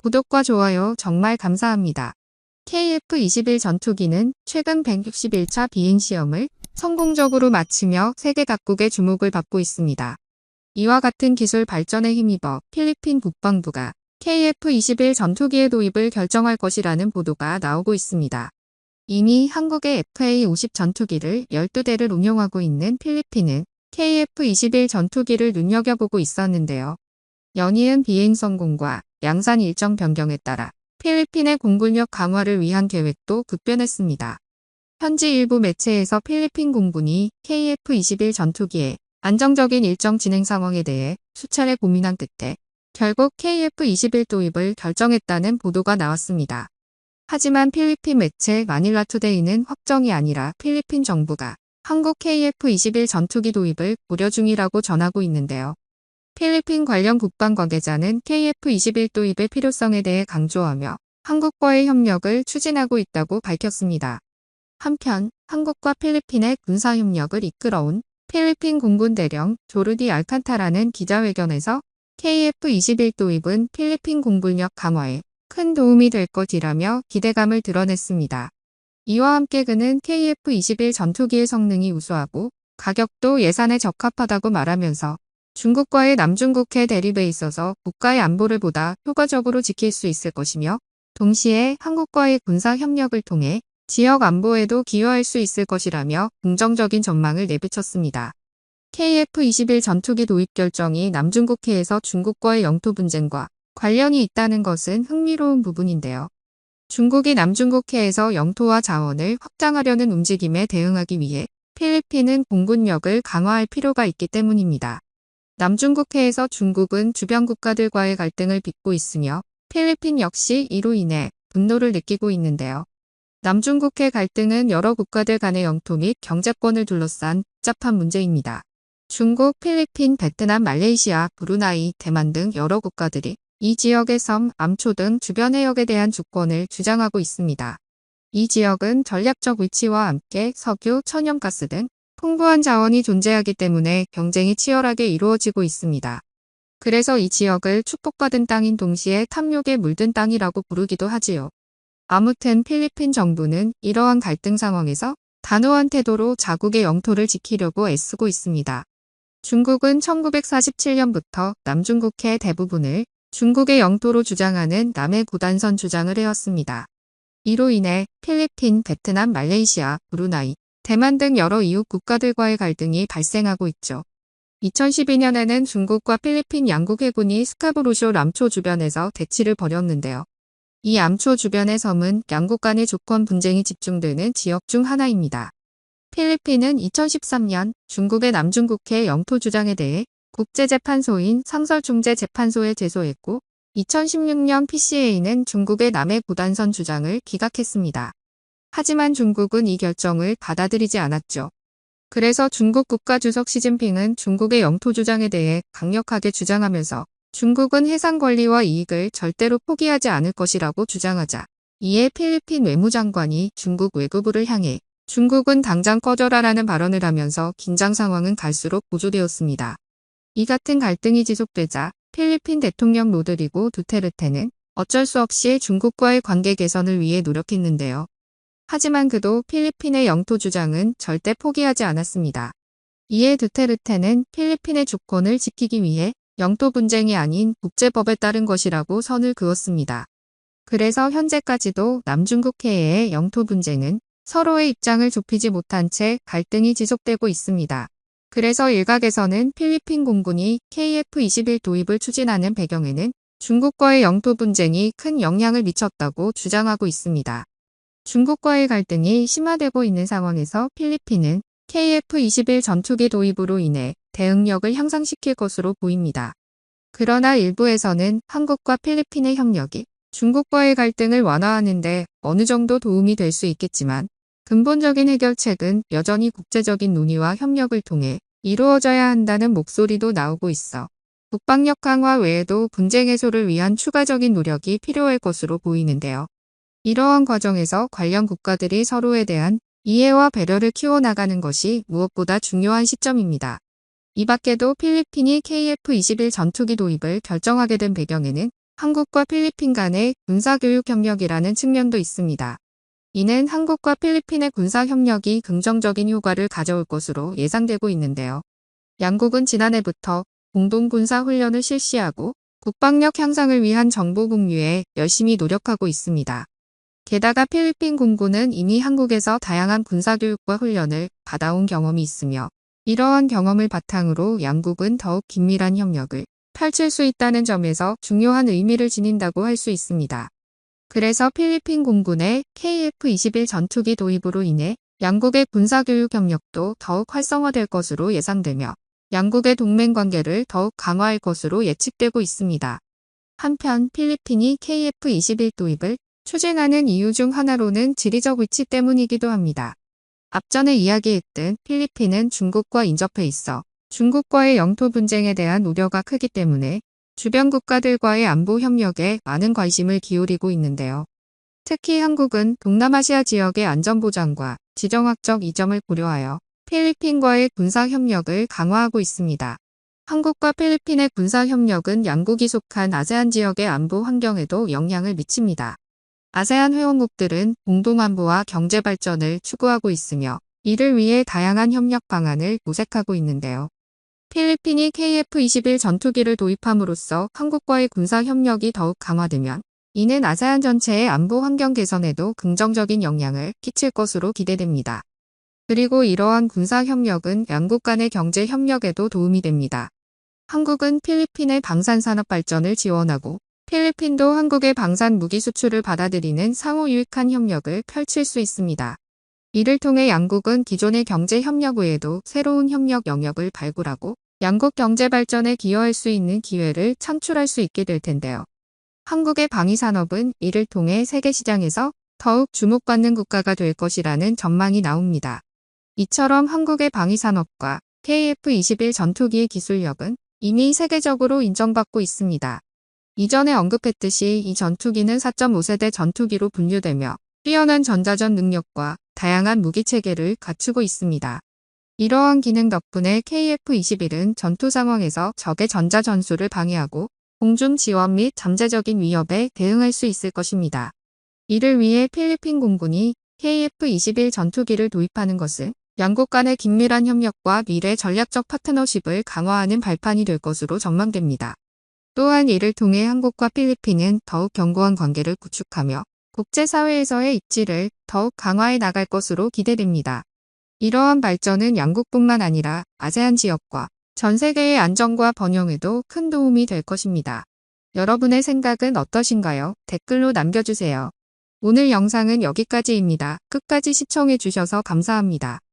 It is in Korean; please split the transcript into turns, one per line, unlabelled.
구독과 좋아요 정말 감사합니다. KF-21 전투기는 최근 161차 비행시험을 성공적으로 마치며 세계 각국의 주목을 받고 있습니다. 이와 같은 기술 발전에 힘입어 필리핀 국방부가 KF-21 전투기의 도입을 결정할 것이라는 보도가 나오고 있습니다. 이미 한국의 FA-50 전투기를 12대를 운용하고 있는 필리핀은 KF-21 전투기를 눈여겨보고 있었는데요. 연이은 비행 성공과 양산 일정 변경에 따라 필리핀의 공군력 강화를 위한 계획도 급변했습니다. 현지 일부 매체에서 필리핀 공군이 KF-21 전투기의 안정적인 일정 진행 상황에 대해 수차례 고민한 끝에 결국 KF-21 도입을 결정했다는 보도가 나왔습니다. 하지만 필리핀 매체 마닐라투데이는 확정이 아니라 필리핀 정부가 한국 KF-21 전투기 도입을 고려 중이라고 전하고 있는데요. 필리핀 관련 국방 관계자는 KF-21 도입의 필요성에 대해 강조하며 한국과의 협력을 추진하고 있다고 밝혔습니다. 한편 한국과 필리핀의 군사협력을 이끌어온 필리핀 공군 대령 조르디 알칸타라는 기자회견에서 KF-21 도입은 필리핀 공군력 강화에 큰 도움이 될 것이라며 기대감을 드러냈습니다. 이와 함께 그는 KF-21 전투기의 성능이 우수하고 가격도 예산에 적합하다고 말하면서 중국과의 남중국해 대립에 있어서 국가의 안보를 보다 효과적으로 지킬 수 있을 것이며 동시에 한국과의 군사 협력을 통해 지역 안보에도 기여할 수 있을 것이라며 긍정적인 전망을 내비쳤습니다. KF-21 전투기 도입 결정이 남중국해에서 중국과의 영토 분쟁과 관련이 있다는 것은 흥미로운 부분인데요. 중국이 남중국해에서 영토와 자원을 확장하려는 움직임에 대응하기 위해 필리핀은 공군력을 강화할 필요가 있기 때문입니다. 남중국해에서 중국은 주변 국가들과의 갈등을 빚고 있으며 필리핀 역시 이로 인해 분노를 느끼고 있는데요. 남중국해 갈등은 여러 국가들 간의 영토 및 경제권을 둘러싼 복잡한 문제입니다. 중국, 필리핀, 베트남, 말레이시아, 브루나이, 대만 등 여러 국가들이 이 지역의 섬, 암초 등 주변 해역에 대한 주권을 주장하고 있습니다. 이 지역은 전략적 위치와 함께 석유, 천연가스 등 풍부한 자원이 존재하기 때문에 경쟁이 치열하게 이루어지고 있습니다. 그래서 이 지역을 축복받은 땅인 동시에 탐욕에 물든 땅이라고 부르기도 하지요. 아무튼 필리핀 정부는 이러한 갈등 상황에서 단호한 태도로 자국의 영토를 지키려고 애쓰고 있습니다. 중국은 1947년부터 남중국해 대부분을 중국의 영토로 주장하는 남해 고단선 주장을 해왔습니다. 이로 인해 필리핀, 베트남, 말레이시아, 브루나이, 대만 등 여러 이웃 국가들과의 갈등이 발생하고 있죠. 2012년에는 중국과 필리핀 양국 해군이 스카보루쇼 남초 주변에서 대치를 벌였는데요. 이 암초 주변의 섬은 양국 간의 주권 분쟁이 집중되는 지역 중 하나입니다. 필리핀은 2013년 중국의 남중국해 영토 주장에 대해 국제재판소인 상설중재재판소에 제소했고 2016년 PCA는 중국의 남해 고단선 주장을 기각했습니다. 하지만 중국은 이 결정을 받아들이지 않았죠. 그래서 중국 국가주석 시진핑은 중국의 영토 주장에 대해 강력하게 주장하면서 중국은 해상 권리와 이익을 절대로 포기하지 않을 것이라고 주장하자 이에 필리핀 외무장관이 중국 외교부를 향해 중국은 당장 꺼져라라는 발언을 하면서 긴장 상황은 갈수록 고조되었습니다. 이 같은 갈등이 지속되자 필리핀 대통령 로드리고 두테르테는 어쩔 수 없이 중국과의 관계 개선을 위해 노력했는데요. 하지만 그도 필리핀의 영토 주장은 절대 포기하지 않았습니다. 이에 두테르테는 필리핀의 주권을 지키기 위해 영토 분쟁이 아닌 국제법에 따른 것이라고 선을 그었습니다. 그래서 현재까지도 남중국해의 영토 분쟁은 서로의 입장을 좁히지 못한 채 갈등이 지속되고 있습니다. 그래서 일각에서는 필리핀 공군이 KF-21 도입을 추진하는 배경에는 중국과의 영토 분쟁이 큰 영향을 미쳤다고 주장하고 있습니다. 중국과의 갈등이 심화되고 있는 상황에서 필리핀은 KF-21 전투기 도입으로 인해 대응력을 향상시킬 것으로 보입니다. 그러나 일부에서는 한국과 필리핀의 협력이 중국과의 갈등을 완화하는 데 어느 정도 도움이 될 수 있겠지만 근본적인 해결책은 여전히 국제적인 논의와 협력을 통해 이루어져야 한다는 목소리도 나오고 있어 국방력 강화 외에도 분쟁 해소를 위한 추가적인 노력이 필요할 것으로 보이는데요. 이러한 과정에서 관련 국가들이 서로에 대한 이해와 배려를 키워나가는 것이 무엇보다 중요한 시점입니다. 이 밖에도 필리핀이 KF-21 전투기 도입을 결정하게 된 배경에는 한국과 필리핀 간의 군사교육 협력이라는 측면도 있습니다. 이는 한국과 필리핀의 군사협력이 긍정적인 효과를 가져올 것으로 예상되고 있는데요. 양국은 지난해부터 공동 군사훈련을 실시하고 국방력 향상을 위한 정보 공유에 열심히 노력하고 있습니다. 게다가 필리핀 공군은 이미 한국에서 다양한 군사교육과 훈련을 받아온 경험이 있으며 이러한 경험을 바탕으로 양국은 더욱 긴밀한 협력을 펼칠 수 있다는 점에서 중요한 의미를 지닌다고 할 수 있습니다. 그래서 필리핀 공군의 KF-21 전투기 도입으로 인해 양국의 군사교육 협력도 더욱 활성화될 것으로 예상되며 양국의 동맹 관계를 더욱 강화할 것으로 예측되고 있습니다. 한편 필리핀이 KF-21 도입을 추진하는 이유 중 하나로는 지리적 위치 때문이기도 합니다. 앞전에 이야기했듯 필리핀은 중국과 인접해 있어 중국과의 영토 분쟁에 대한 우려가 크기 때문에 주변 국가들과의 안보 협력에 많은 관심을 기울이고 있는데요. 특히 한국은 동남아시아 지역의 안전보장과 지정학적 이점을 고려하여 필리핀과의 군사협력을 강화하고 있습니다. 한국과 필리핀의 군사협력은 양국이 속한 아세안 지역의 안보 환경에도 영향을 미칩니다. 아세안 회원국들은 공동안보와 경제발전을 추구하고 있으며 이를 위해 다양한 협력 방안을 모색하고 있는데요. 필리핀이 KF-21 전투기를 도입함으로써 한국과의 군사협력이 더욱 강화되면 이는 아세안 전체의 안보 환경 개선에도 긍정적인 영향을 끼칠 것으로 기대됩니다. 그리고 이러한 군사협력은 양국 간의 경제협력에도 도움이 됩니다. 한국은 필리핀의 방산산업 발전을 지원하고 필리핀도 한국의 방산 무기 수출을 받아들이는 상호 유익한 협력을 펼칠 수 있습니다. 이를 통해 양국은 기존의 경제협력 외에도 새로운 협력 영역을 발굴하고 양국 경제 발전에 기여할 수 있는 기회를 창출할 수 있게 될 텐데요. 한국의 방위산업은 이를 통해 세계 시장에서 더욱 주목받는 국가가 될 것이라는 전망이 나옵니다. 이처럼 한국의 방위산업과 KF-21 전투기의 기술력은 이미 세계적으로 인정받고 있습니다. 이전에 언급했듯이 이 전투기는 4.5세대 전투기로 분류되며 뛰어난 전자전 능력과 다양한 무기체계를 갖추고 있습니다. 이러한 기능 덕분에 KF-21은 전투 상황에서 적의 전자전술을 방해하고 공중 지원 및 잠재적인 위협에 대응할 수 있을 것입니다. 이를 위해 필리핀 공군이 KF-21 전투기를 도입하는 것은 양국 간의 긴밀한 협력과 미래 전략적 파트너십을 강화하는 발판이 될 것으로 전망됩니다. 또한 이를 통해 한국과 필리핀은 더욱 견고한 관계를 구축하며 국제사회에서의 입지를 더욱 강화해 나갈 것으로 기대됩니다. 이러한 발전은 양국뿐만 아니라 아세안 지역과 전 세계의 안정과 번영에도 큰 도움이 될 것입니다. 여러분의 생각은 어떠신가요? 댓글로 남겨주세요. 오늘 영상은 여기까지입니다. 끝까지 시청해 주셔서 감사합니다.